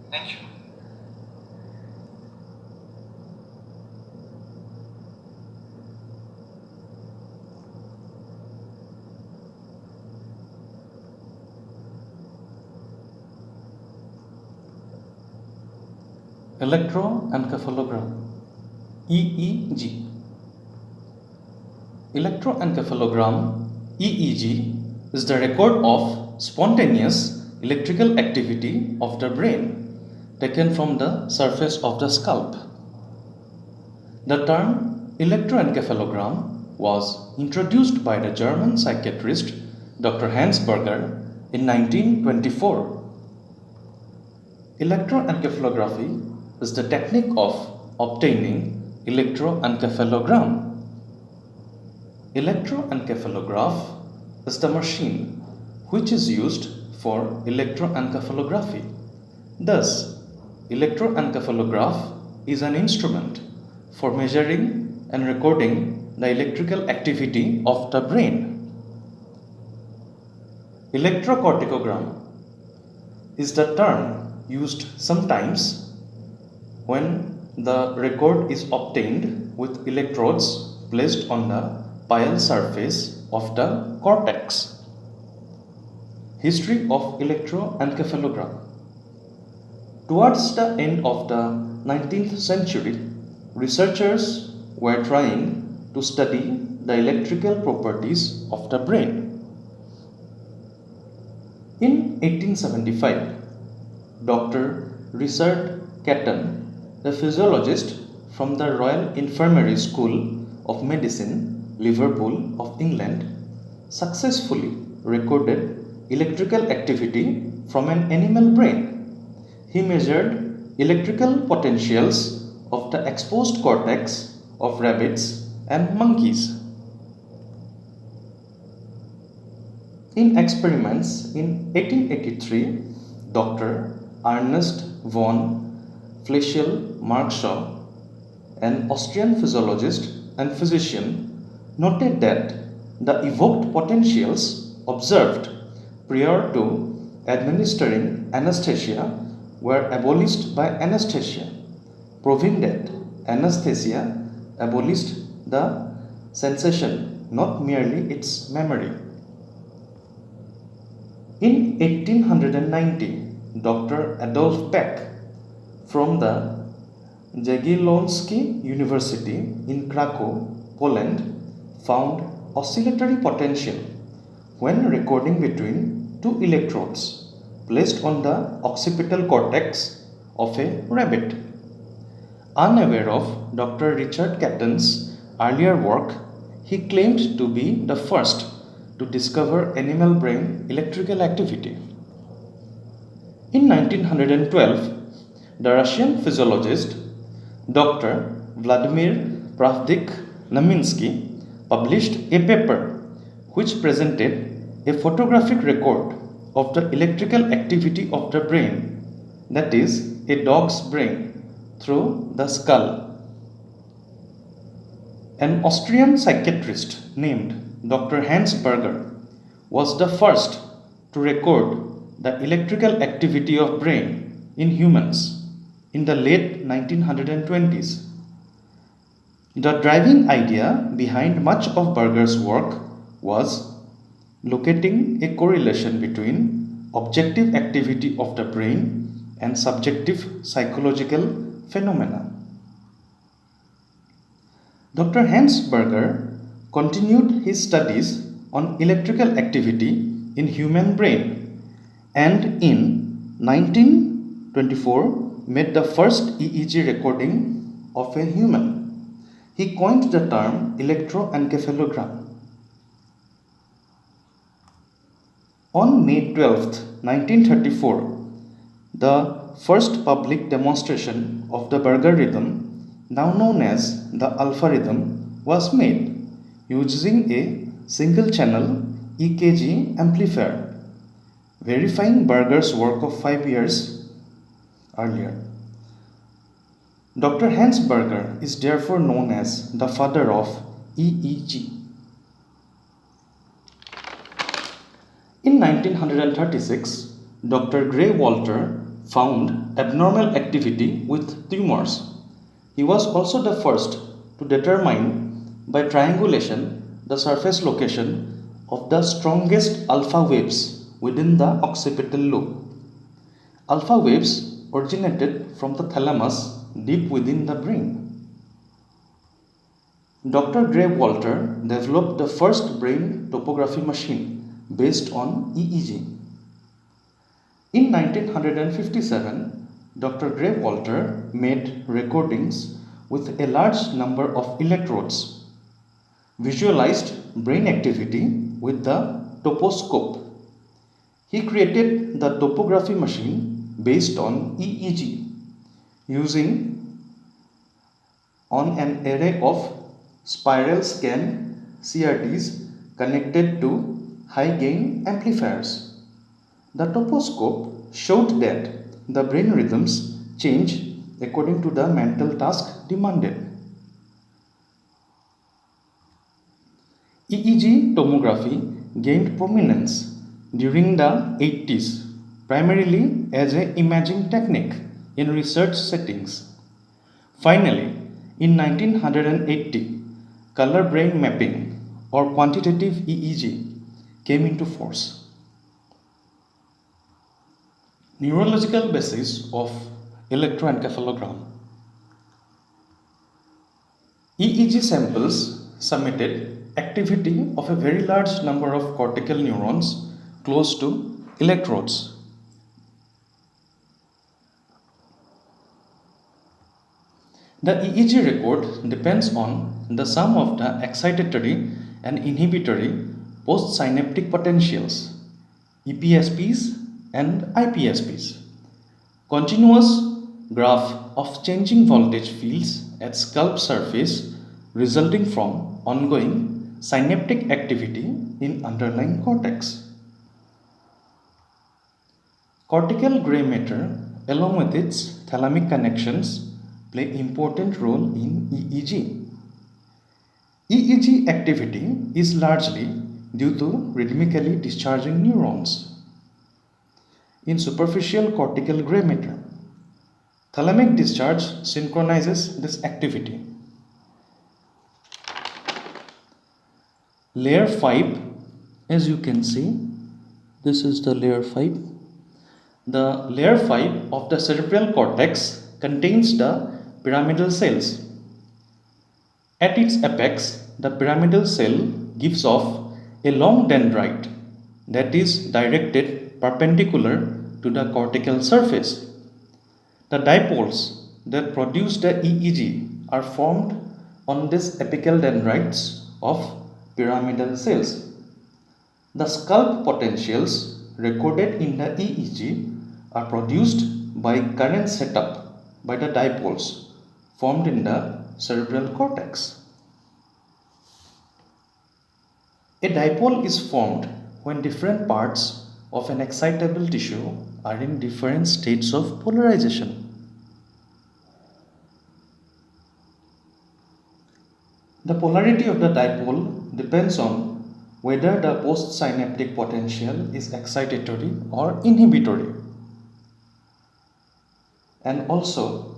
Thank you. Electroencephalogram EEG. Electroencephalogram EEG is the record of spontaneous electrical activity of the brain taken from the surface of the scalp. The term electroencephalogram was introduced by the German psychiatrist Dr. Hans Berger in 1924. Electroencephalography is the technique of obtaining electroencephalogram. Electroencephalograph is the machine which is used for electroencephalography. Thus, electroencephalograph is an instrument for measuring and recording the electrical activity of the brain. Electrocorticogram is the term used sometimes when the record is obtained with electrodes placed on the pile surface of the cortex. History of electroencephalogram. Towards the end of the 19th century, researchers were trying to study the electrical properties of the brain. In 1875, Dr. Richard Guyton, a physiologist from the Royal Infirmary School of Medicine, Liverpool of England, successfully recorded electrical activity from an animal brain. He measured electrical potentials of the exposed cortex of rabbits and monkeys. In experiments in 1883, Dr. Ernest von Fleischl-Marxhaw, an Austrian physiologist and physician, noted that the evoked potentials observed prior to administering anesthesia were abolished by anesthesia, proving that anesthesia abolished the sensation, not merely its memory. In 1890, Dr. Adolf Beck from the Jagiellonsky University in Krakow, Poland, found oscillatory potential when recording between two electrodes placed on the occipital cortex of a rabbit. Unaware of Dr. Richard Guyton's earlier work, he claimed to be the first to discover animal brain electrical activity. In 1912, the Russian physiologist Dr. Vladimir Pravdik-Naminsky published a paper which presented a photographic record of the electrical activity of the brain, that is, a dog's brain, through the skull. An Austrian psychiatrist named Dr. Hans Berger was the first to record the electrical activity of brain in humans in the late 1920s. The driving idea behind much of Berger's work was locating a correlation between objective activity of the brain and subjective psychological phenomena. Dr. Hans Berger continued his studies on electrical activity in human brain and in 1924 made the first EEG recording of a human. He coined the term electroencephalogram. On May 12, 1934, the first public demonstration of the Berger rhythm, now known as the alpha rhythm, was made using a single-channel EKG amplifier, verifying Berger's work of 5 years earlier. Dr. Hans Berger is therefore known as the father of EEG. In 1936, Dr. Gray Walter found abnormal activity with tumors. He was also the first to determine by triangulation the surface location of the strongest alpha waves within the occipital lobe. Alpha waves originated from the thalamus deep within the brain. Dr. Gray Walter developed the first brain topography machine based on EEG. In 1957, Dr. Gray Walter made recordings with a large number of electrodes, visualized brain activity with the toposcope. He created the topography machine based on EEG using on an array of spiral scan CRTs connected to high gain amplifiers. The toposcope showed that the brain rhythms change according to the mental task demanded. EEG tomography gained prominence during the 80s, primarily as an imaging technique in research settings. Finally, in 1980, color brain mapping or quantitative EEG came into force. Neurological basis of electroencephalogram. EEG samples submitted activity of a very large number of cortical neurons close to electrodes. The EEG record depends on the sum of the excitatory and inhibitory postsynaptic potentials, EPSPs and IPSPs. Continuous graph of changing voltage fields at scalp surface resulting from ongoing synaptic activity in underlying cortex. Cortical gray matter along with its thalamic connections play important role in EEG. EEG activity is largely due to rhythmically discharging neurons. In superficial cortical gray matter, thalamic discharge synchronizes this activity. Layer 5, as you can see, this is the layer 5. The layer 5 of the cerebral cortex contains the pyramidal cells. At its apex, the pyramidal cell gives off a long dendrite that is directed perpendicular to the cortical surface. The dipoles that produce the EEG are formed on these apical dendrites of pyramidal cells. The scalp potentials recorded in the EEG are produced by current setup by the dipoles formed in the cerebral cortex. A dipole is formed when different parts of an excitable tissue are in different states of polarization. The polarity of the dipole depends on whether the postsynaptic potential is excitatory or inhibitory. And also,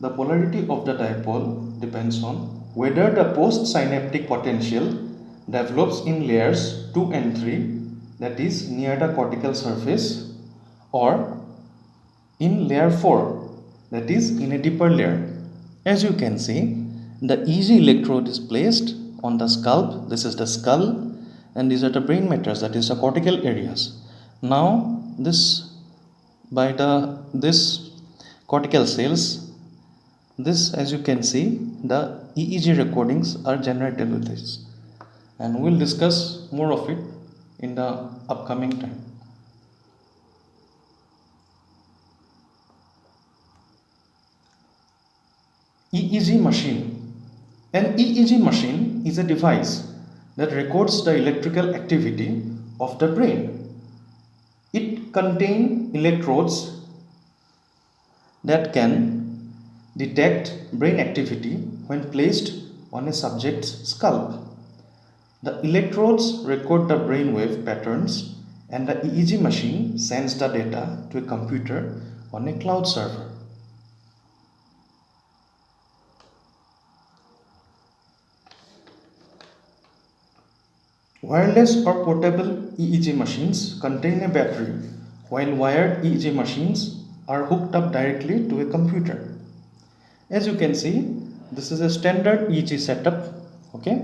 the polarity of the dipole depends on whether the postsynaptic potential develops in layers 2 and 3, that is near the cortical surface, or in layer 4, that is in a deeper layer. As you can see, the EEG electrode is placed on the scalp. This is the skull, and these are the brain matters, that is the cortical areas. Now this cortical cells, this, as you can see, the EEG recordings are generated with this, and we'll discuss more of it in the upcoming time. EEG machine. An EEG machine is a device that records the electrical activity of the brain. It contains electrodes that can detect brain activity when placed on a subject's scalp. The electrodes record the brainwave patterns, and the EEG machine sends the data to a computer on a cloud server. Wireless or portable EEG machines contain a battery, while wired EEG machines are hooked up directly to a computer. As you can see, this is a standard EEG setup, okay?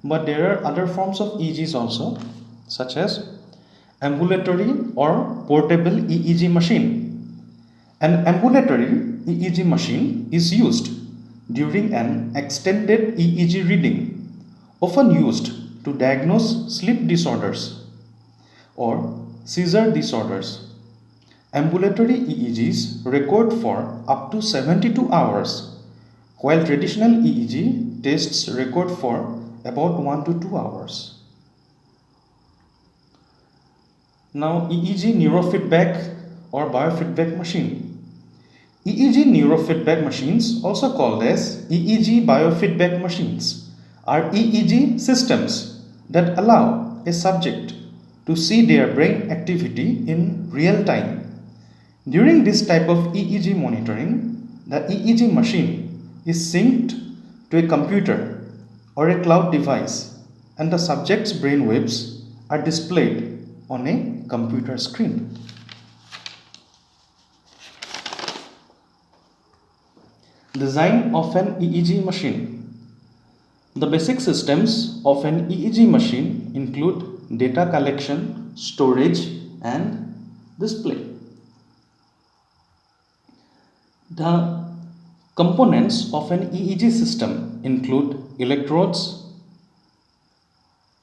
But there are other forms of EEGs also, such as ambulatory or portable EEG machine. An ambulatory EEG machine is used during an extended EEG reading, often used to diagnose sleep disorders or seizure disorders. Ambulatory EEGs record for up to 72 hours, while traditional EEG tests record for about 1 to 2 hours. Now, EEG neurofeedback or biofeedback machine. EEG neurofeedback machines, also called as EEG biofeedback machines, are EEG systems that allow a subject to see their brain activity in real time. During this type of EEG monitoring, the EEG machine is synced to a computer or a cloud device, and the subject's brain waves are displayed on a computer screen. Design of an EEG machine. The basic systems of an EEG machine include data collection, storage, and display. The components of an EEG system include electrodes,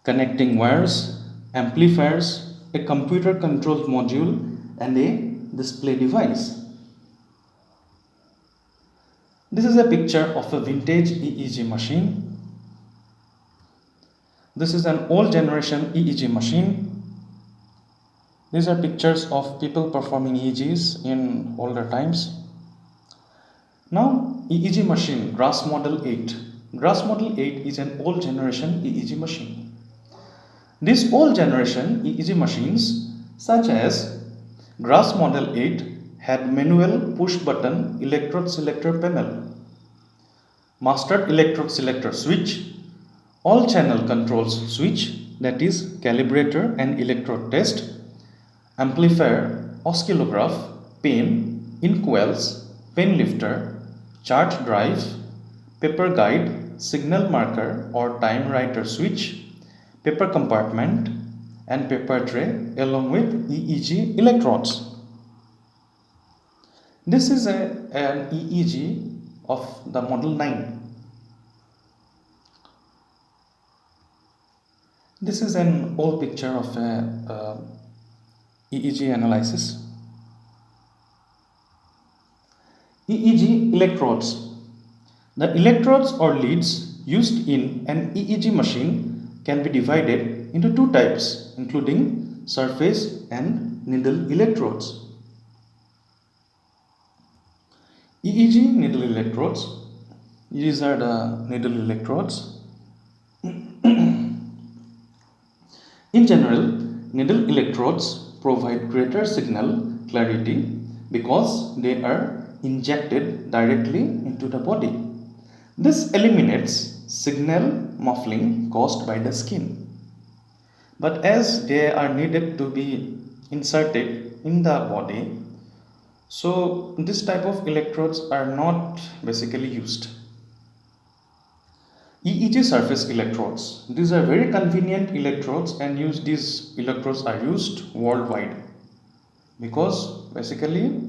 connecting wires, amplifiers, a computer controlled module, and a display device. This is a picture of a vintage EEG machine. This is an old generation EEG machine. These are pictures of people performing EEGs in older times. Now, EEG machine, Grass Model 8. Grass Model 8 is an old generation EEG machine. These old generation EEG machines, such as Grass Model 8, had manual push button electrode selector panel, master electrode selector switch, all channel controls switch, that is calibrator and electrode test, amplifier, oscillograph, pen, ink wells, pen lifter, chart drive, paper guide, signal marker or time writer switch, paper compartment, and paper tray, along with EEG electrodes. This is an EEG of the Model 9. This is an old picture of a EEG analysis. EEG electrodes. The electrodes or leads used in an EEG machine can be divided into two types, including surface and needle electrodes. EEG needle electrodes. These are the needle electrodes. In general, needle electrodes provide greater signal clarity because they are injected directly into the body. This eliminates signal muffling caused by the skin. But as they are needed to be inserted in the body, so this type of electrodes are not basically used. EEG surface electrodes. These are very convenient electrodes, and these electrodes are used worldwide because basically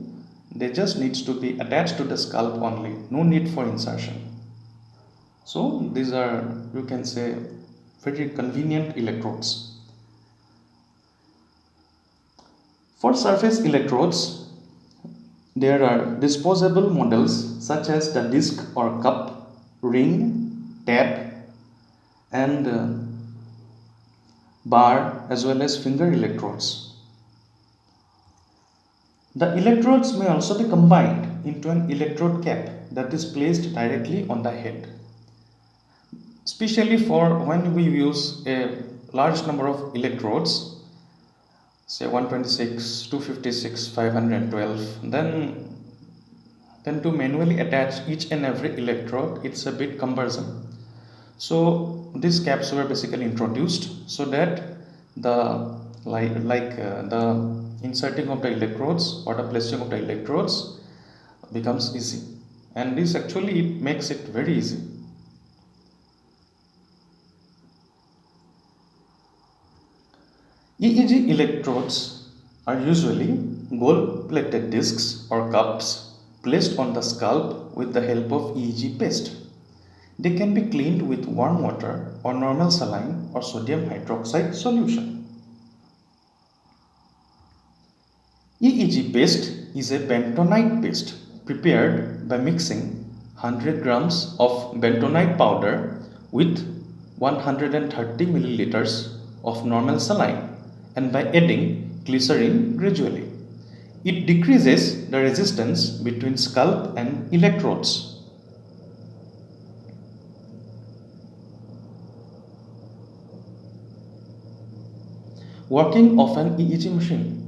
they just needs to be attached to the scalp only, no need for insertion. So these are, you can say, very convenient electrodes. For surface electrodes, there are disposable models such as the disc or cup, ring, tab, and bar, as well as finger electrodes. The electrodes may also be combined into an electrode cap that is placed directly on the head. Especially for when we use a large number of electrodes, say 126, 256, 512, then to manually attach each and every electrode, it's a bit cumbersome. So these caps were basically introduced so that the the inserting of the electrodes or the placing of the electrodes becomes easy, and this actually makes it very easy. EEG electrodes are usually gold-plated discs or cups placed on the scalp with the help of EEG paste. They can be cleaned with warm water or normal saline or sodium hydroxide solution. EEG paste is a bentonite paste prepared by mixing 100 grams of bentonite powder with 130 milliliters of normal saline and by adding glycerin gradually. It decreases the resistance between scalp and electrodes. Working of an EEG machine.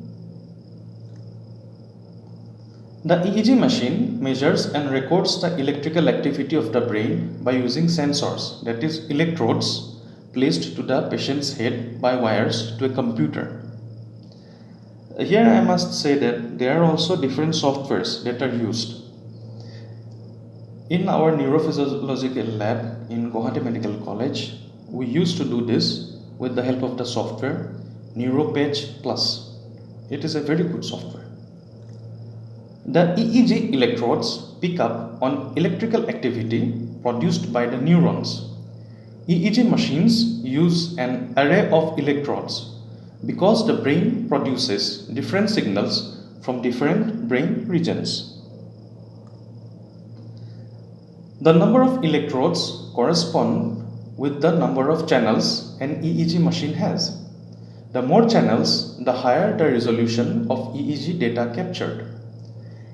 The EEG machine measures and records the electrical activity of the brain by using sensors, that is electrodes, placed to the patient's head by wires to a computer. Here I must say that there are also different softwares that are used. In our neurophysiological lab in Guwahati Medical College, we used to do this with the help of the software NeuroPatch Plus. It is a very good software. The EEG electrodes pick up on electrical activity produced by the neurons. EEG machines use an array of electrodes because the brain produces different signals from different brain regions. The number of electrodes correspond with the number of channels an EEG machine has. The more channels, the higher the resolution of EEG data captured.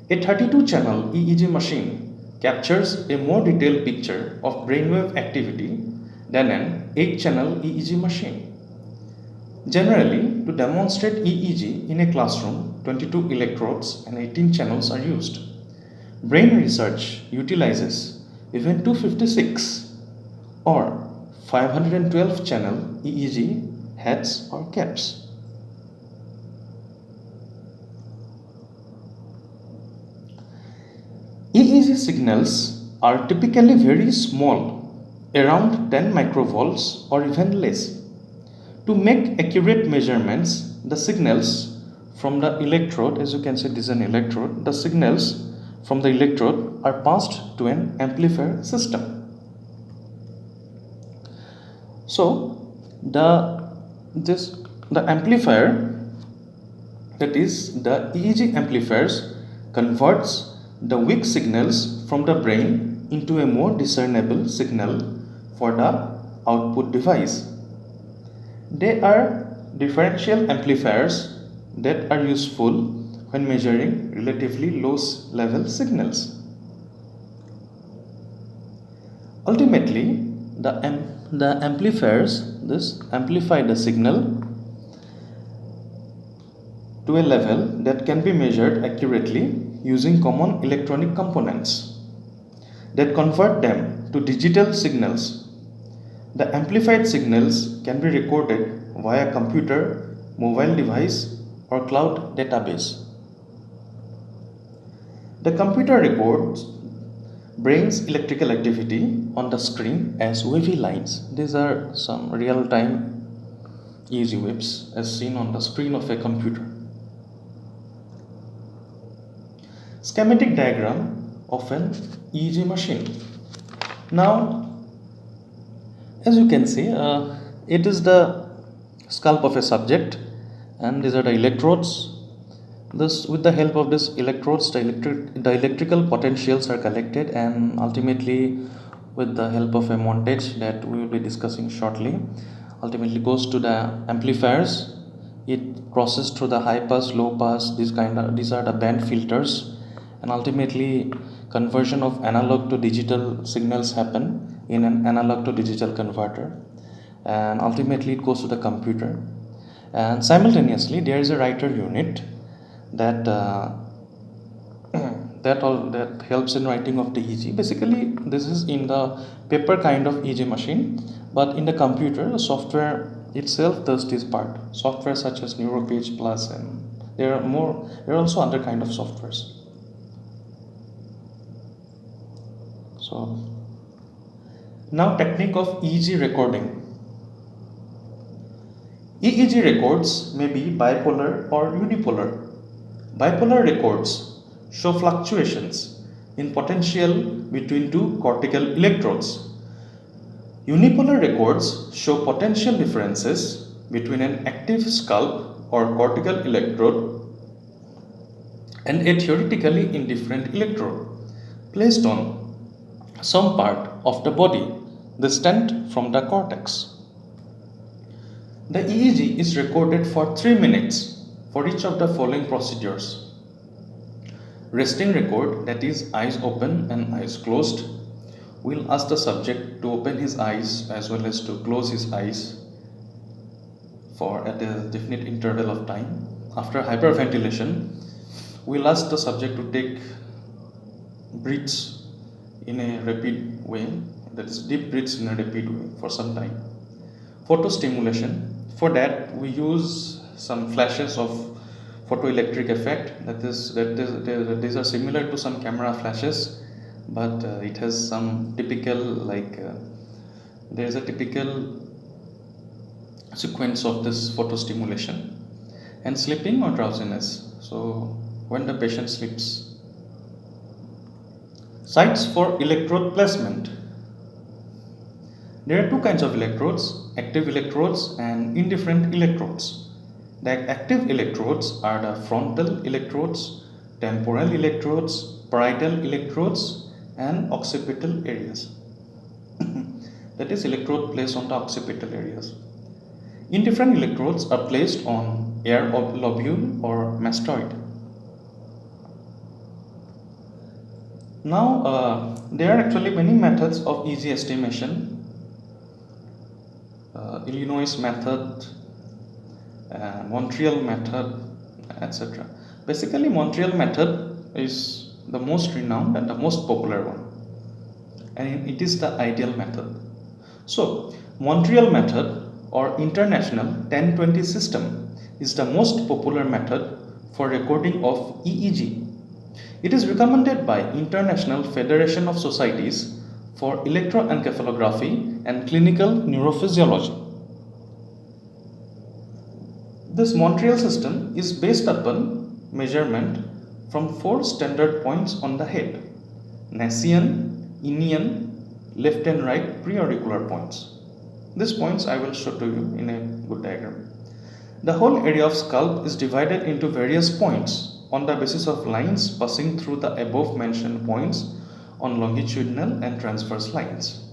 A 32-channel EEG machine captures a more detailed picture of brainwave activity than an 8-channel EEG machine. Generally, to demonstrate EEG in a classroom, 22 electrodes and 18 channels are used. Brain research utilizes even 256 or 512 channel EEG heads or caps. EEG signals are typically very small, around 10 microvolts or even less. To make accurate measurements, the signals from the electrode, as you can see this is an electrode, the signals from the electrode are passed to an amplifier system. So the amplifier, that is the EEG amplifiers, converts the weak signals from the brain into a more discernible signal for the output device. They are differential amplifiers that are useful when measuring relatively low level signals. Ultimately, the amplifiers amplify the signal to a level that can be measured accurately using common electronic components that convert them to digital signals. The amplified signals can be recorded via computer, mobile device, or cloud database. The computer records brain's electrical activity on the screen as wavy lines. These are some real-time EEG waves as seen on the screen of a computer. Schematic diagram of an EEG machine. Now, as you can see, it is the scalp of a subject, and these are the electrodes. With the help of these electrodes, the electrical potentials are collected, and ultimately, with the help of a montage that we will be discussing shortly, ultimately goes to the amplifiers. It crosses through the high pass, low pass. These are the band filters, and ultimately conversion of analog to digital signals happen in an analog to digital converter, and ultimately it goes to the computer. and simultaneously there is a writer unit that that helps in writing of the EEG. Basically, this is in the paper kind of EEG machine, but in the computer, the software itself does this part. Software such as NeuroPage Plus, and there are also other kind of softwares. So now, technique of EEG recording. EEG records may be bipolar or unipolar. Bipolar records show fluctuations in potential between two cortical electrodes. Unipolar records show potential differences between an active scalp or cortical electrode and a theoretically indifferent electrode placed on some part of the body distant from the cortex. The EEG is recorded for 3 minutes for each of the following procedures. Resting record, that is eyes open and eyes closed. We'll ask the subject to open his eyes as well as to close his eyes for at a definite interval of time. After hyperventilation, we'll ask the subject to take breaths in a rapid way, that is deep breaths in a rapid way for some time. Photostimulation, for that we use some flashes of photoelectric effect, these are similar to some camera flashes, but it has some typical there is a typical sequence of this photostimulation. And sleeping or drowsiness, so when the patient sleeps. Sites for electrode placement. There are two kinds of electrodes, active electrodes and indifferent electrodes. The active electrodes are the frontal electrodes, temporal electrodes, parietal electrodes, and occipital areas. That is, electrode placed on the occipital areas. Indifferent electrodes are placed on air lobule or mastoid. Now, there are actually many methods of EEG estimation. Illinois method, Montreal method, etc. Basically, Montreal method is the most renowned and the most popular one, and it is the ideal method. So, Montreal method or International 1020 system is the most popular method for recording of EEG. It is recommended by International Federation of Societies for Electroencephalography and Clinical Neurophysiology. This Montreal system is based upon measurement from 4 standard points on the head: Nassian, Inian, left and right preauricular points. These points I will show to you in a good diagram. The whole area of scalp is divided into various points on the basis of lines passing through the above mentioned points on longitudinal and transverse lines.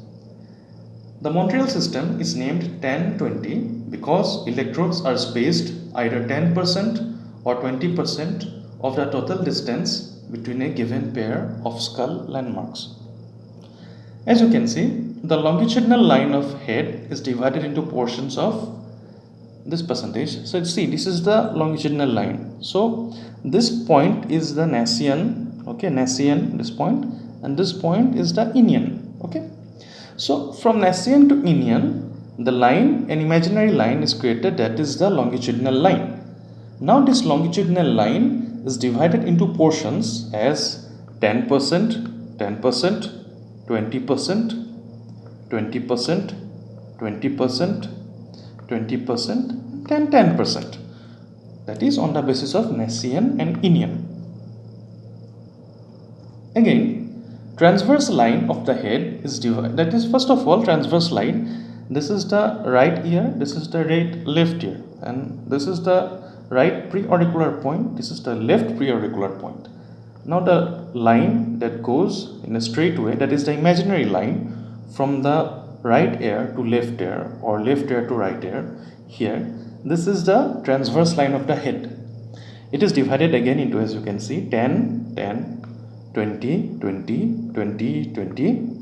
The Montreal system is named 1020 because electrodes are spaced either 10% or 20% of the total distance between a given pair of skull landmarks. As you can see, the longitudinal line of head is divided into portions of this percentage. So see, this is the longitudinal line. So this point is the Nassian, okay, Nassian, this point, and this point is the Inian, okay. So from Nassian to Inian, the line, an imaginary line is created, that is the longitudinal line. Now this longitudinal line is divided into portions as 10%, 10%, 20%, 20%, 20%, 20%, and 10%. That is on the basis of Nassian and Inian. Again, transverse line of the head is divided. That is, first of all, transverse line. This is the right ear, this is the left ear, and this is the right preauricular point, this is the left preauricular point. Now the line that goes in a straight way, that is the imaginary line from the right ear to left ear or left ear to right ear here. This is the transverse line of the head. It is divided again into, as you can see, 10, 10, 20, 20, 20, 20,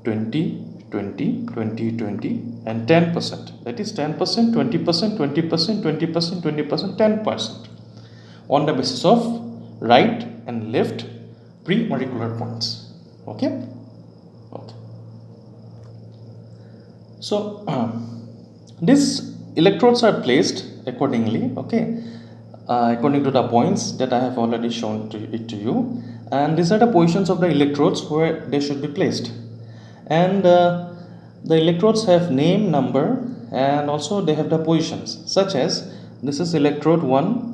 20, 20, 20, 20 and 10%. That is 10%, 20%, 20%, 20%, 20%, 10% on the basis of right and left preauricular points. Okay. So these electrodes are placed accordingly, according to the points that I have already shown to you, and these are the positions of the electrodes where they should be placed. And the electrodes have name, number, and also they have the positions, such as this is electrode 1,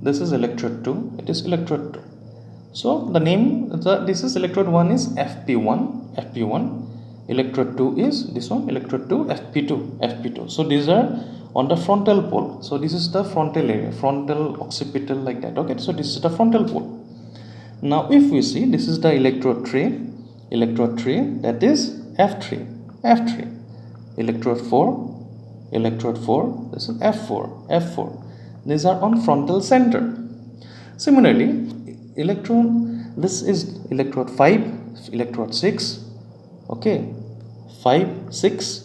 this is electrode 2, it is electrode 2. So the name, this is electrode 1 is FP1, electrode 2 is this one, electrode 2, FP2. So these are on the frontal pole. So this is the frontal area, frontal, occipital, like that. Okay, so this is the frontal pole. Now if we see, this is the electrode tray, that is F3, electrode 4, this is F4. These are on frontal center. Similarly, this is electrode 5, electrode 6, 5, 6.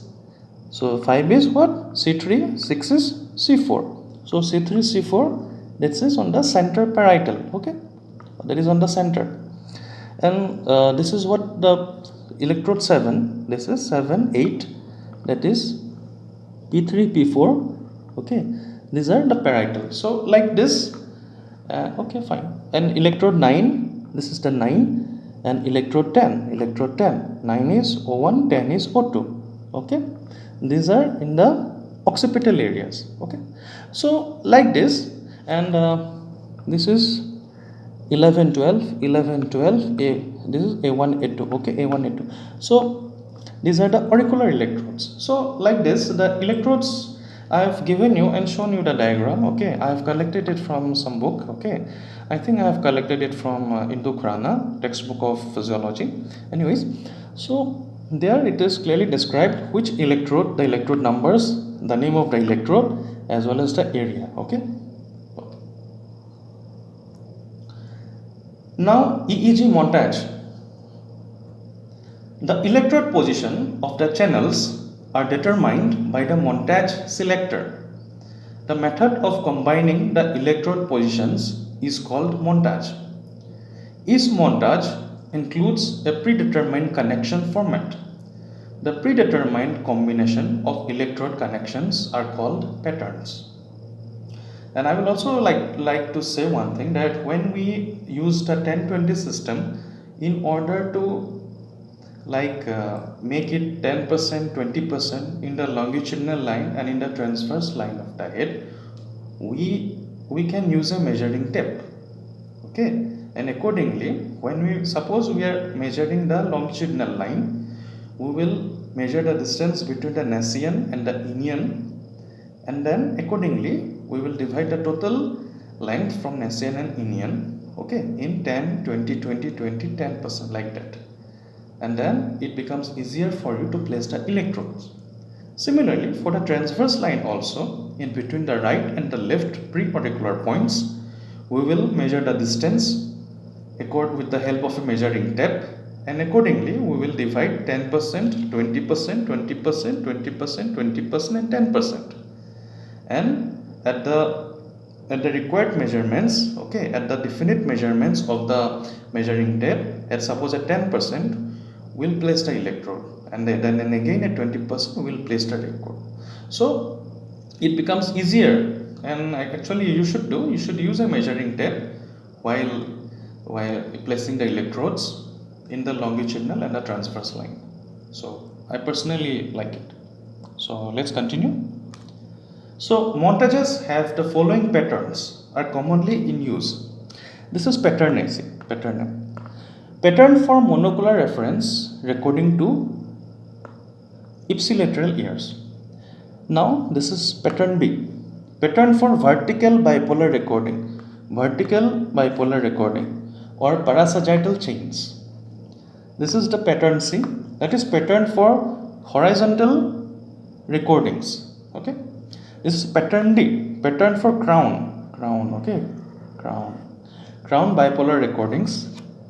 So 5 is what? C3, 6 is C4. So C3, C4, this is on the center parietal, that is on the center. And this is what the electrode 7, this is 7, 8, that is P3, P4, these are the parietal. So like this, fine. And electrode 9, this is the 9, and electrode 10, 9 is O1, 10 is O2, these are in the occipital areas, so like this. And this is 11, 12, this is A1, A2, A1, A2. So these are the auricular electrodes. So like this, the electrodes I have given you and shown you the diagram. I have collected it from some book. I think I have collected it from Indu Khurana, textbook of physiology. Anyways, so there it is clearly described which electrode, the electrode numbers, the name of the electrode, as well as the area. Now EEG montage. The electrode position of the channels are determined by the montage selector. The method of combining the electrode positions is called montage. Each montage includes a predetermined connection format. The predetermined combination of electrode connections are called patterns. And I will also like to say one thing, that when we use the 10-20 system, in order to make it 10%, 20% in the longitudinal line and in the transverse line of the head, we can use a measuring tape. And accordingly, when we suppose we are measuring the longitudinal line, we will measure the distance between the nascian and the inion, and then accordingly we will divide the total length from nascian and inion in 10, 20, 20, 20, 10%, like that. And then it becomes easier for you to place the electrodes. Similarly, for the transverse line also, in between the right and the left preauricular points, we will measure the distance with the help of a measuring tape, and accordingly we will divide 10%, 20%, 20%, 20%, 20%, and 10%. And at the required measurements, at the definite measurements of the measuring tape, at suppose at 10%, we'll place the electrode, and then again at 20% we'll place the electrode. So it becomes easier, and actually you should use a measuring tape while placing the electrodes in the longitudinal and the transverse line. So I personally like it. So let's continue. So montages have the following patterns are commonly in use. This is pattern A. Pattern for monocular reference recording to ipsilateral ears. Now this is pattern B. Pattern for vertical bipolar recording or parasagittal chains. This is the pattern C, that is pattern for horizontal recordings. This is pattern D, pattern for crown bipolar recordings.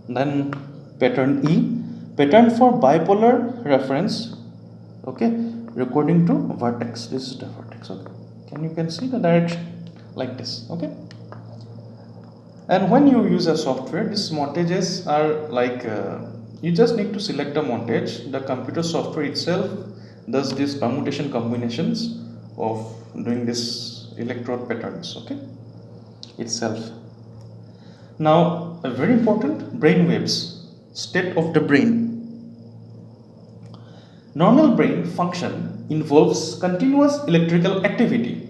Then pattern E, Pattern for bipolar reference, okay, according to vertex. This is the vertex, okay. You can see the direction like this, okay. And when you use a software, these montages are like you just need to select a montage. The computer software itself does these permutation combinations of doing this electrode patterns, okay, itself. Now, a very important, brain waves, state of the brain. Normal brain function involves continuous electrical activity.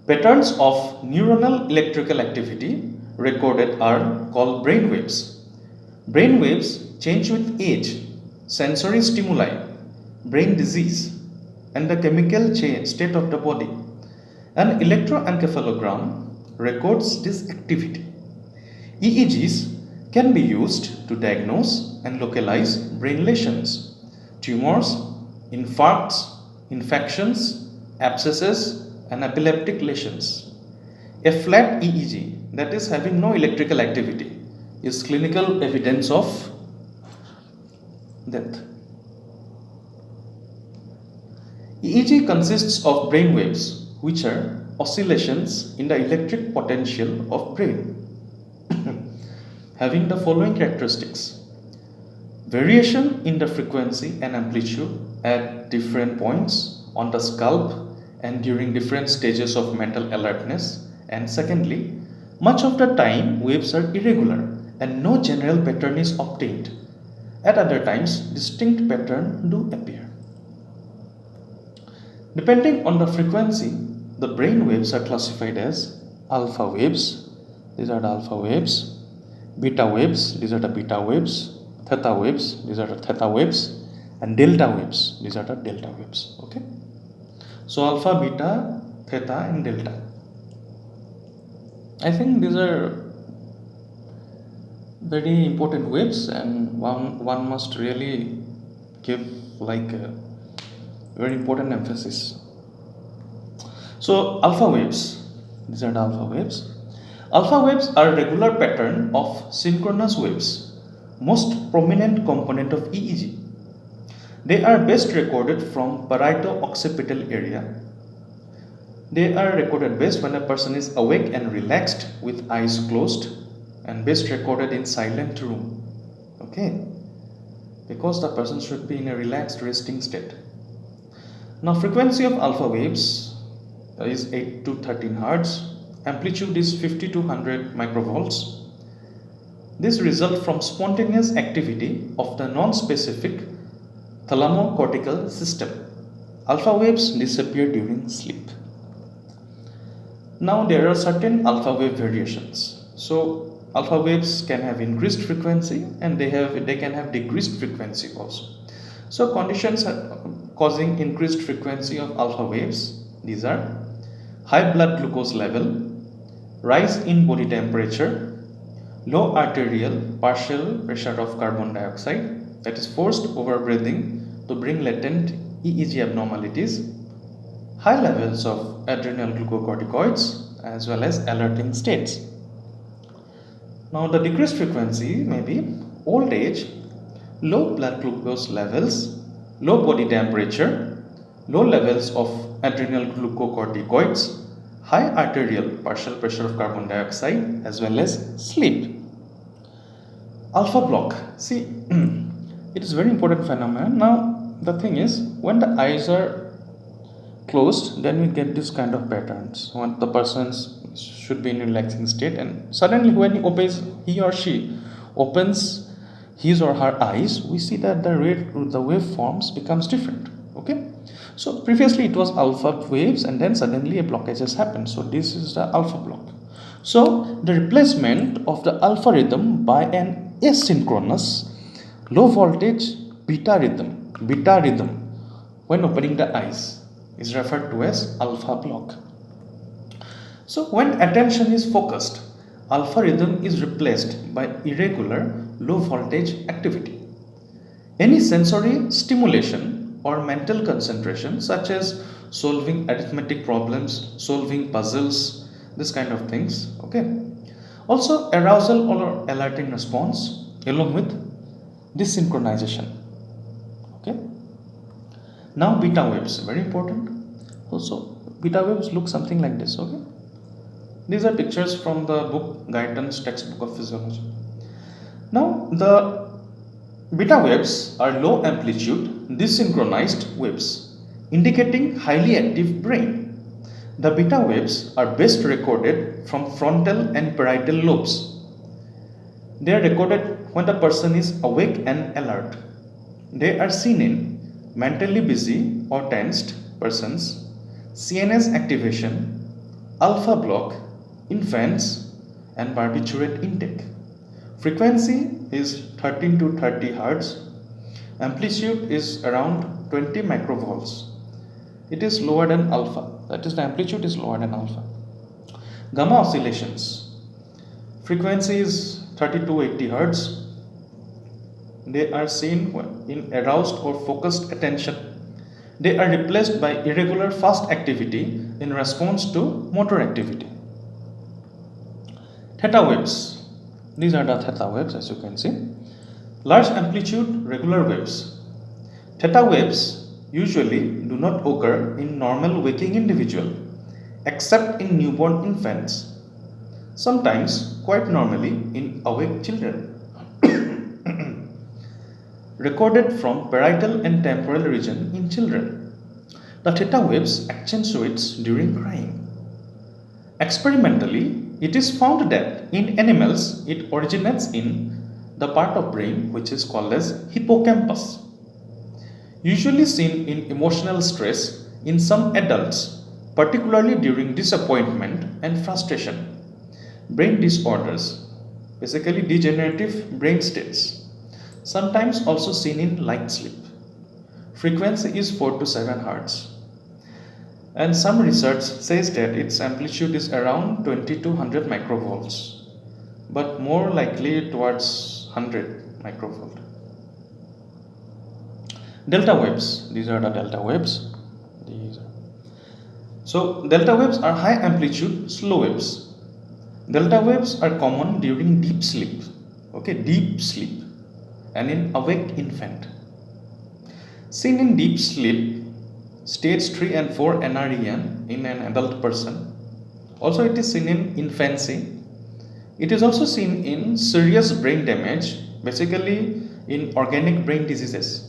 Patterns of neuronal electrical activity recorded are called brain waves. Brain waves change with age, sensory stimuli, brain disease, and the chemical state of the body. An electroencephalogram records this activity. EEGs can be used to diagnose and localize brain lesions, tumors, infarcts, infections, abscesses, and epileptic lesions. A flat EEG, that is having no electrical activity, is clinical evidence of death. EEG consists of brain waves, which are oscillations in the electric potential of brain, having the following characteristics: variation in the frequency and amplitude at different points on the scalp and during different stages of mental alertness, and secondly, much of the time waves are irregular and no general pattern is obtained. At other times, distinct patterns do appear. Depending on the frequency, the brain waves are classified as alpha waves, these are the alpha waves, beta waves, these are the beta waves, theta waves, these are the theta waves, and delta waves, these are the delta waves, okay. So alpha, beta, theta, and delta. I think these are very important waves, and one must really give like a very important emphasis. So alpha waves, these are the alpha waves. Alpha waves are a regular pattern of synchronous waves, most prominent component of EEG. They are best recorded from parieto-occipital area. They are recorded best when a person is awake and relaxed with eyes closed, and best recorded in silent room, okay, because the person should be in a relaxed resting state. Now frequency of alpha waves is 8 to 13 Hz. Amplitude is 50 to 100 microvolts. This results from spontaneous activity of the non-specific thalamocortical system. Alpha waves disappear during sleep. Now there are certain alpha wave variations. So alpha waves can have increased frequency and they can have decreased frequency also. So conditions causing increased frequency of alpha waves, these are high blood glucose level, rise in body temperature, low arterial partial pressure of carbon dioxide, that is forced overbreathing to bring latent EEG abnormalities, high levels of adrenal glucocorticoids as well as alerting states. Now the decreased frequency may be old age, low blood glucose levels, low body temperature, low levels of adrenal glucocorticoids, high arterial partial pressure of carbon dioxide as well as sleep. Alpha block, see it is very important phenomenon. Now the thing is, when the eyes are closed, then we get this kind of patterns when the person should be in a relaxing state, and suddenly when he or she opens his or her eyes, we see that the waveforms becomes different, okay. So previously it was alpha waves and then suddenly a blockage has happened, so this is the alpha block. So the replacement of the alpha rhythm by an asynchronous low voltage beta rhythm when opening the eyes is referred to as alpha block. So when attention is focused, alpha rhythm is replaced by irregular low voltage activity. Any sensory stimulation or mental concentration such as solving arithmetic problems, solving puzzles, this kind of things, okay. Also arousal or alerting response along with Desynchronization. Okay. Now beta waves, very important. Also, beta waves look something like this. Okay. These are pictures from the book Guyton's textbook of physiology. Now the beta waves are low amplitude desynchronized waves indicating highly active brain. The beta waves are best recorded from frontal and parietal lobes. They are recorded when the person is awake and alert. They are seen in mentally busy or tensed persons, CNS activation, alpha block, infants, and barbiturate intake. Frequency is 13 to 30 Hz. Amplitude is around 20 microvolts. It is lower than alpha, that is, the amplitude is lower than alpha. Gamma oscillations. Frequency is 30 to 80 Hz. They are seen in aroused or focused attention. They are replaced by irregular fast activity in response to motor activity. Theta waves. These are the theta waves, as you can see. Large amplitude regular waves. Theta waves usually do not occur in normal waking individual except in newborn infants, sometimes quite normally in awake children. Recorded from parietal and temporal region in children. The theta waves accentuates during crying. Experimentally, it is found that in animals it originates in the part of brain which is called as hippocampus. Usually seen in emotional stress in some adults, particularly during disappointment and frustration. Brain disorders, basically degenerative brain states, sometimes also seen in light sleep. Frequency is 4 to 7 Hz. And some research says that its amplitude is around 20 to 100 microvolts, but more likely towards 100 microvolt. Delta waves, these are the delta waves. So delta waves are high amplitude slow waves. Delta waves are common during deep sleep, okay, deep sleep, and in awake infant. Seen in deep sleep, stage 3 and 4 NREM in an adult person. Also it is seen in infancy. It is also seen in serious brain damage, basically in organic brain diseases.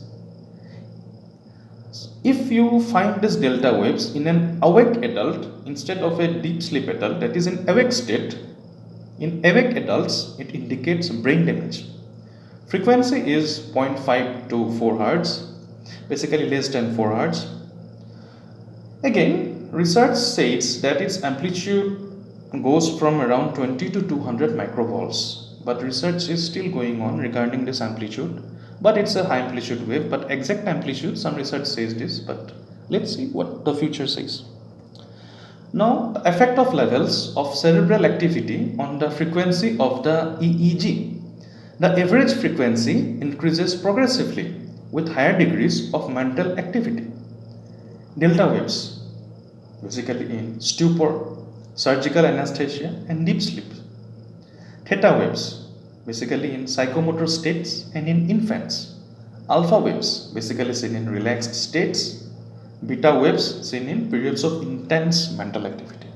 If you find this delta waves in an awake adult instead of a deep sleep adult, that is in awake state, in awake adults it indicates brain damage. Frequency is 0.5 to 4 Hz, basically less than 4 Hz. Again, research says that its amplitude goes from around 20 to 200 microvolts, but research is still going on regarding this amplitude. But it's a high amplitude wave, but exact amplitude, some research says this, but let's see what the future says. Now, the effect of levels of cerebral activity on the frequency of the EEG. The average frequency increases progressively with higher degrees of mental activity. Delta waves, basically in stupor, surgical anesthesia, and deep sleep. Theta waves, basically in psychomotor states and in infants. Alpha waves, basically seen in relaxed states. Beta waves seen in periods of intense mental activity.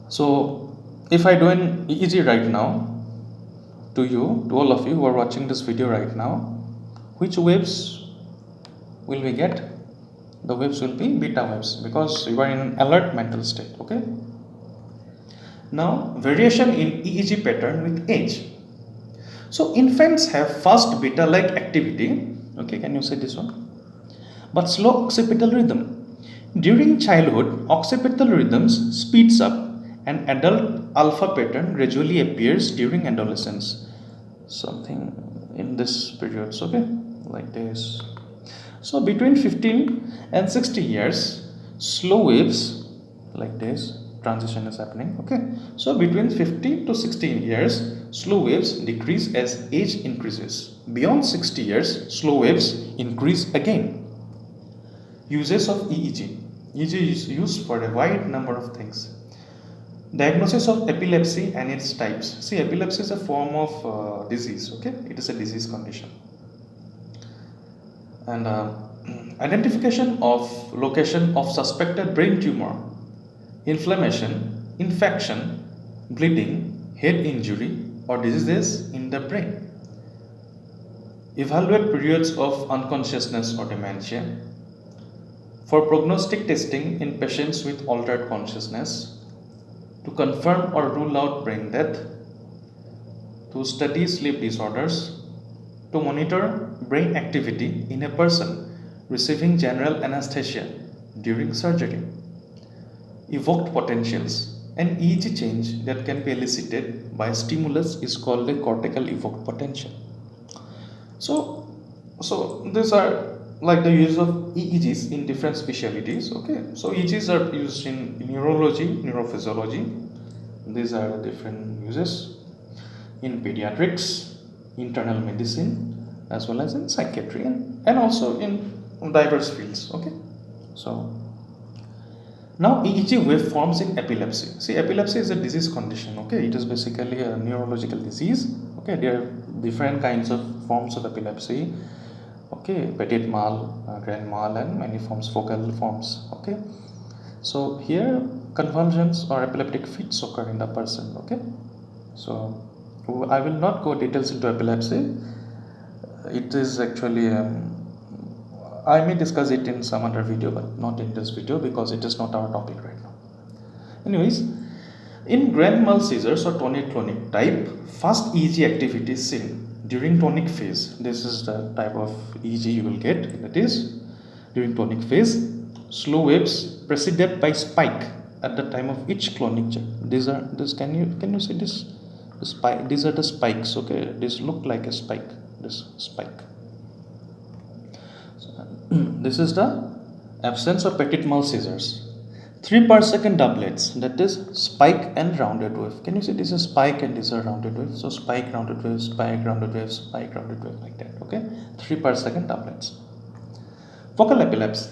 So if I do an EEG right now to you, to all of you who are watching this video right now, which waves will we get? The waves will be beta waves because you are in an alert mental state. Okay. Now, variation in EEG pattern with age. So, infants have fast beta-like activity. Okay, can you say this one? But slow occipital rhythm. During childhood, occipital rhythms speeds up and adult alpha pattern gradually appears during adolescence. Something in this periods, okay, like this. So, between 15 and 60 years, slow waves like this. Transition is happening. Okay, so between 50 to 60 years, slow waves decrease as age increases. Beyond 60 years, slow waves increase again. Uses of EEG. EEG is used for a wide number of things. Diagnosis of epilepsy and its types. See, epilepsy is a form of disease, okay? It is a disease condition. And identification of location of suspected brain tumor, inflammation, infection, bleeding, head injury, or diseases in the brain. Evaluate periods of unconsciousness or dementia. For prognostic testing in patients with altered consciousness, to confirm or rule out brain death, to study sleep disorders, to monitor brain activity in a person receiving general anesthesia during surgery. Evoked potentials. An EEG change that can be elicited by stimulus is called a cortical evoked potential. So these are like the use of EEGs in different specialities. Okay, so EEGs are used in neurology, neurophysiology. These are the different uses in pediatrics, internal medicine, as well as in psychiatry, and also in diverse fields. Okay, so now EEG waveforms in epilepsy. See, epilepsy is a disease condition. Okay, it is basically a neurological disease. Okay, there are different kinds of forms of epilepsy. Okay, petit mal, grand mal, and many forms, focal forms. Okay, so here convulsions or epileptic fits occur in the person. Okay, so I will not go details into epilepsy. It is actually I may discuss it in some other video, but not in this video because it is not our topic right now. Anyways, in grand mal seizures or tonic-clonic type, fast EEG activity is seen during tonic phase. This is the type of EEG you will get, that is during tonic phase. Slow waves preceded by spike at the time of each clonic check. Can you see this? The spike. These are the spikes. Okay, this look like a spike. This spike. So, this is the absence of petit mal seizures. 3 per second doublets, that is spike and rounded wave. Can you see this is spike and these are rounded waves? So spike, rounded wave, spike, rounded wave, spike, rounded wave, like that. Okay, 3 per second doublets. Focal epilepsy,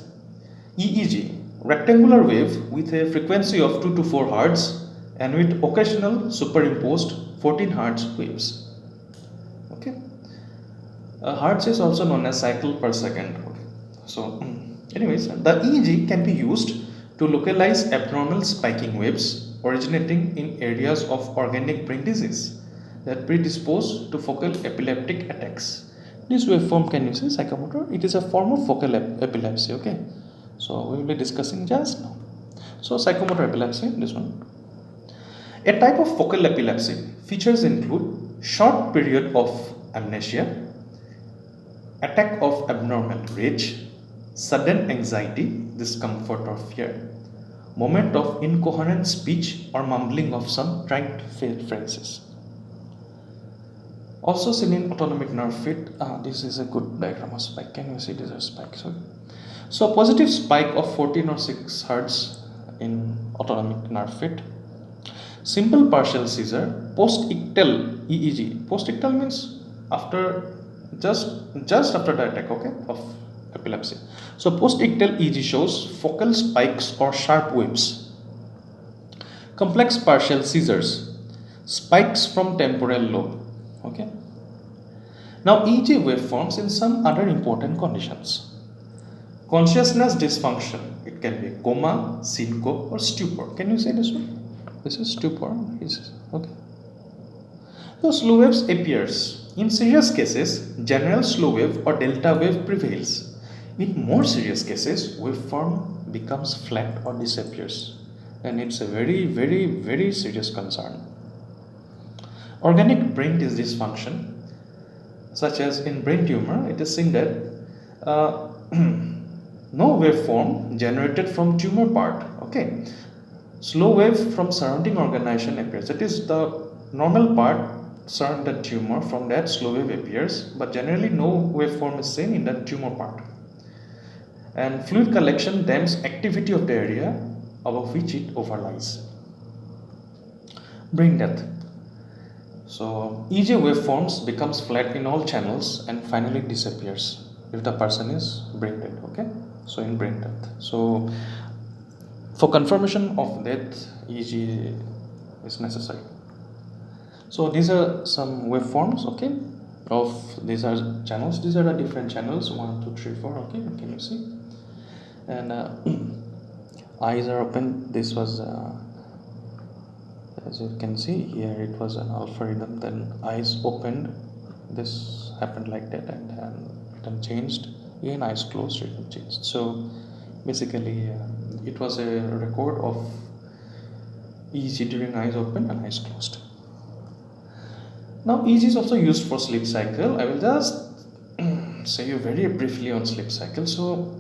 EEG, rectangular wave with a frequency of 2 to 4 Hz and with occasional superimposed 14 Hz waves. Okay, Hertz is also known as cycle per second. Okay. So anyways, the EEG can be used to localize abnormal spiking waves originating in areas of organic brain disease that predispose to focal epileptic attacks. This waveform, can you see, psychomotor? It is a form of focal epilepsy. Okay, so we will be discussing just now. So psychomotor epilepsy, this one. A type of focal epilepsy features include short period of amnesia, attack of abnormal rage, sudden anxiety, discomfort or fear, moment of incoherent speech or mumbling of some trite phrases. Also seen in autonomic nerve fit. This is a good diagram of spike. Can you see these are spikes? Okay. So positive spike of 14 or 6 Hz in autonomic nerve fit. Simple partial seizure, post-ictal EEG. Post-ictal means after just after the attack, okay, of epilepsy. So post-ictal EEG shows focal spikes or sharp waves. Complex partial seizures, spikes from temporal lobe. Okay. Now EEG waveforms in some other important conditions. Consciousness dysfunction. It can be coma, syncope, or stupor. Can you say this one? This is stupor. Okay. So slow waves appears. In serious cases, general slow wave or delta wave prevails. In more serious cases, waveform becomes flat or disappears. And it's a very, very, very serious concern. Organic brain dysfunction, such as in brain tumor, it is seen that no waveform generated from tumor part. Okay, slow wave from surrounding organization appears. That is the normal part surround the tumor. From that slow wave appears, but generally no waveform is seen in the tumor part. And fluid collection damps activity of the area above which it overlies. Brain death. So EEG waveforms becomes flat in all channels and finally disappears if the person is brain dead. Okay, so in brain death. So for confirmation of death, EEG is necessary. So these are some waveforms, okay, of these are channels. These are the different channels, 1, 2, 3, 4, okay, can you see? And eyes are open. This was as you can see here, it was an alpha rhythm, then eyes opened, this happened like that, and rhythm changed, again eyes closed, rhythm changed. So basically it was a record of EEG during eyes open and eyes closed. Now EEG is also used for sleep cycle. I will just say you very briefly on sleep cycle. So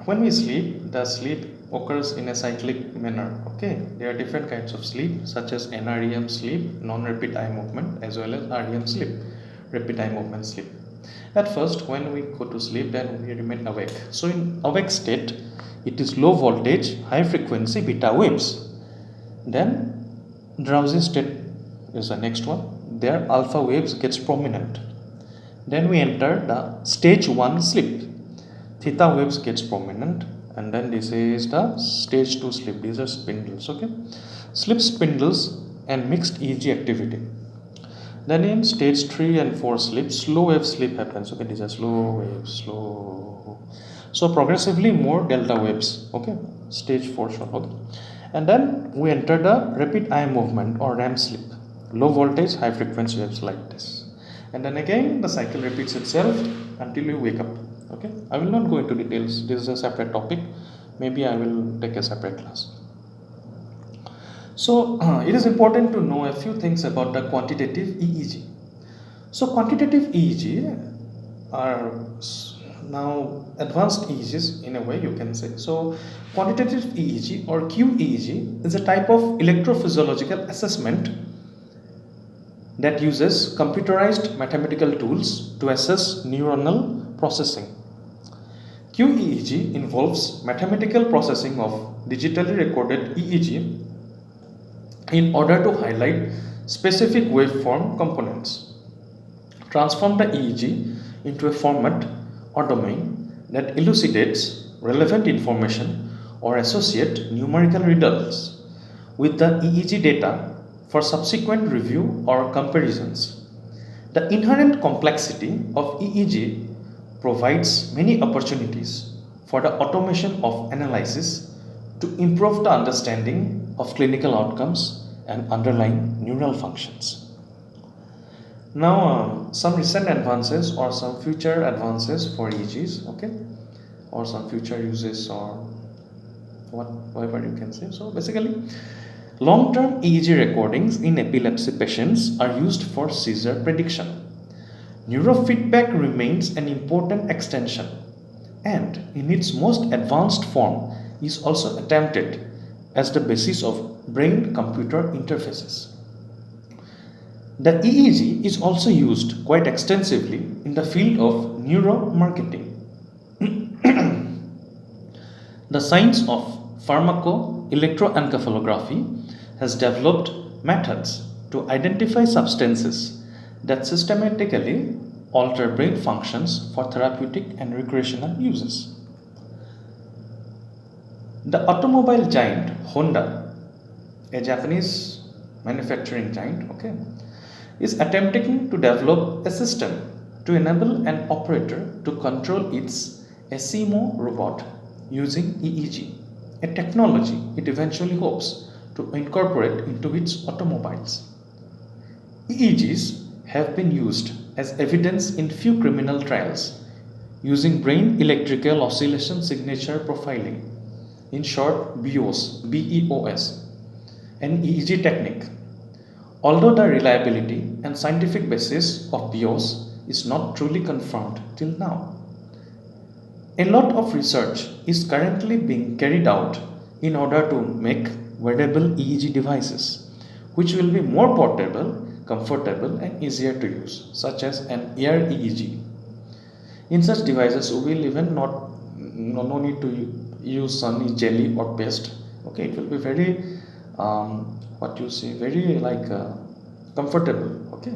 when we sleep, the sleep occurs in a cyclic manner. Okay, there are different kinds of sleep, such as NREM sleep, non-rapid eye movement, as well as REM sleep, rapid eye movement sleep. At first, when we go to sleep, then we remain awake. So in awake state, it is low voltage, high frequency beta waves. Then drowsy state is the next one. There alpha waves gets prominent. Then we enter the stage 1 sleep. Theta waves gets prominent, and then this is the stage 2 sleep. These are spindles, okay, sleep spindles and mixed EEG activity. Then in stage 3 and 4 sleep, slow wave sleep happens. Okay, these are slow waves, slow. So progressively more delta waves. Okay, stage 4 short. Okay, and then we enter the rapid eye movement or REM sleep. Low voltage, high frequency waves like this. And then again the cycle repeats itself until you wake up. Okay, I will not go into details. This is a separate topic. Maybe I will take a separate class. So it is important to know a few things about the quantitative EEG. So quantitative EEG are now advanced EEGs in a way, you can say. So quantitative EEG or QEEG is a type of electrophysiological assessment that uses computerized mathematical tools to assess neuronal processing. QEEG involves mathematical processing of digitally recorded EEG in order to highlight specific waveform components, transform the EEG into a format or domain that elucidates relevant information or associate numerical results with the EEG data for subsequent review or comparisons. The inherent complexity of EEG provides many opportunities for the automation of analysis to improve the understanding of clinical outcomes and underlying neural functions. Now, some recent advances or some future advances for EEGs, okay, or some future uses or whatever you can say. So basically, long-term EEG recordings in epilepsy patients are used for seizure prediction. Neurofeedback remains an important extension, and in its most advanced form is also attempted as the basis of brain-computer interfaces. The EEG is also used quite extensively in the field of neuromarketing. The science of pharmaco-electroencephalography has developed methods to identify substances that systematically alter brain functions for therapeutic and recreational uses. The automobile giant Honda, a Japanese manufacturing giant, okay, is attempting to develop a system to enable an operator to control its SEMO robot using EEG, a technology it eventually hopes to incorporate into its automobiles. EEGs have been used as evidence in few criminal trials using brain electrical oscillation signature profiling, in short BEOS, an EEG technique. Although the reliability and scientific basis of BEOS is not truly confirmed till now. A lot of research is currently being carried out in order to make wearable EEG devices, which will be more portable, comfortable and easier to use, such as an ear EEG. In such devices, we will even no need to use sunny jelly or paste. Okay, it will be very very like comfortable. Okay,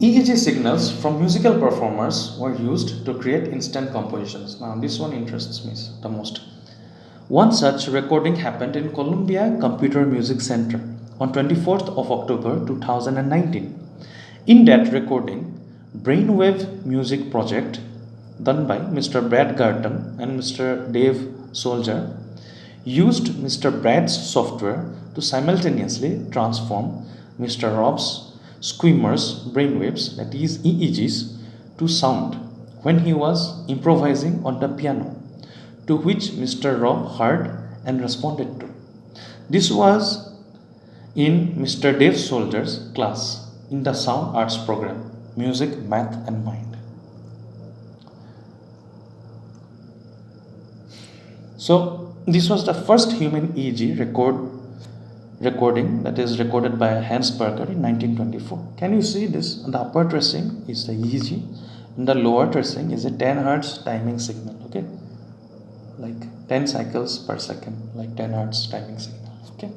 EEG signals from musical performers were used to create instant compositions. Now this one interests me the most. One such recording happened in Columbia Computer Music Center on 24th of October 2019. In that recording, Brainwave Music Project, done by Mr. Brad Guyton and Mr. Dave Soldier, used Mr. Brad's software to simultaneously transform Mr. Rob's Squeamer's brainwaves, that is EEGs, to sound when he was improvising on the piano, to which Mr. Rob heard and responded to. This was in Mr. Dave Soldier's class in the Sound Arts program, Music, Math and Mind. So this was the first human EEG recording that is recorded by Hans Berger in 1924. Can you see this? The upper tracing is the EEG and the lower tracing is a 10 Hertz timing signal, okay? Like 10 cycles per second, like 10 Hertz timing signal, okay?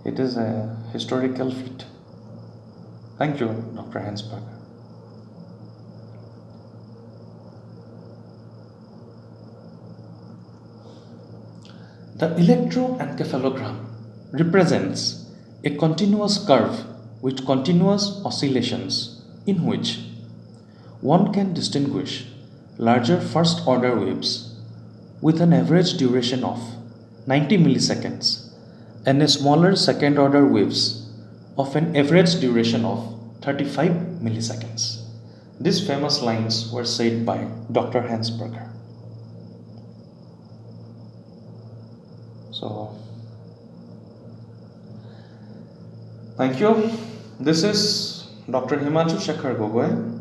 It is a historical feat. Thank you, Dr. Hans Berger. The electroencephalogram represents a continuous curve with continuous oscillations in which one can distinguish larger first order waves with an average duration of 90 milliseconds and a smaller second order waves of an average duration of 35 milliseconds. These famous lines were said by Dr. Hans Berger. So, thank you. This is Dr. Himanshu Shekhar Gogoi.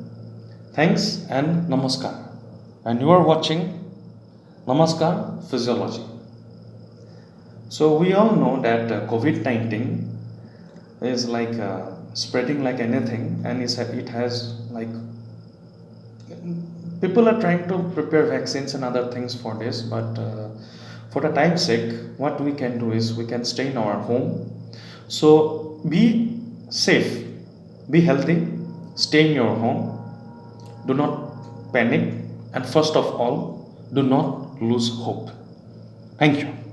Thanks and Namaskar. And you are watching Namaskar Physiology. So we all know that COVID-19 is like spreading like anything, and it has like people are trying to prepare vaccines and other things for this, but for the time's sake, what we can do is we can stay in our home. So be safe, be healthy, stay in your home, do not panic, and first of all, do not lose hope. Thank you.